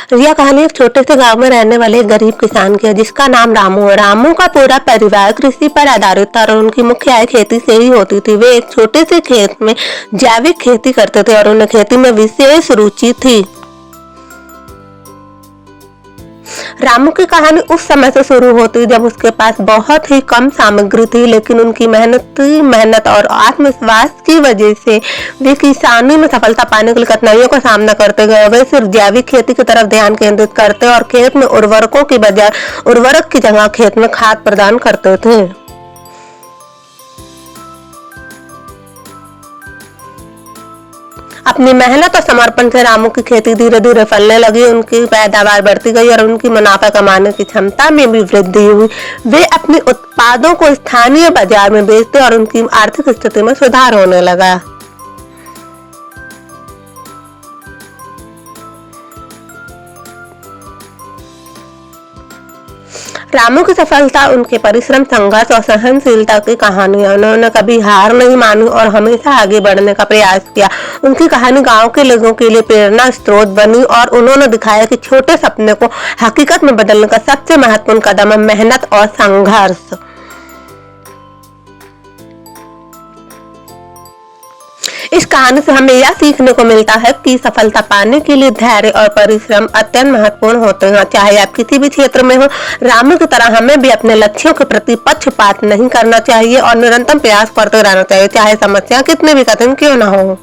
यह कहानी एक छोटे से गांव में रहने वाले एक गरीब किसान की है जिसका नाम रामू है। रामू का पूरा परिवार कृषि पर आधारित था और उनकी मुख्य आय खेती से ही होती थी। वे एक छोटे से खेत में जैविक खेती करते थे और उन्हें खेती में विशेष रुचि थी। रामू की कहानी उस समय से शुरू होती जब उसके पास बहुत ही कम सामग्री थी, लेकिन उनकी मेहनत और आत्मविश्वास की वजह से वे किसानी में सफलता पाने के लिए कठिनाइयों का सामना करते गए। वे सिर्फ जैविक खेती की तरफ ध्यान केंद्रित करते और खेत में उर्वरकों की बजाय उर्वरक की जगह खेत में खाद प्रदान करते थे। अपनी मेहनत और समर्पण से रामू की खेती धीरे धीरे फलने लगी। उनकी पैदावार बढ़ती गई और उनकी मुनाफा कमाने की क्षमता में भी वृद्धि हुई। वे अपने उत्पादों को स्थानीय बाजार में बेचते और उनकी आर्थिक स्थिति में सुधार होने लगा। रामू की सफलता उनके परिश्रम, संघर्ष और सहनशीलता की कहानी है। उन्होंने कभी हार नहीं मानी और हमेशा आगे बढ़ने का प्रयास किया। उनकी कहानी गांव के लोगों के लिए प्रेरणा स्रोत बनी और उन्होंने दिखाया कि छोटे सपने को हकीकत में बदलने का सबसे महत्वपूर्ण कदम है मेहनत और संघर्ष। इस कहानी से हमें यह सीखने को मिलता है कि सफलता पाने के लिए धैर्य और परिश्रम अत्यंत महत्वपूर्ण होते हैं। चाहे आप किसी भी क्षेत्र में हो, रामू की तरह हमें भी अपने लक्ष्यों के प्रति पक्षपात नहीं करना चाहिए और निरंतर प्रयास करते रहना चाहिए, चाहे समस्या कितनी भी कठिन क्यों न हो।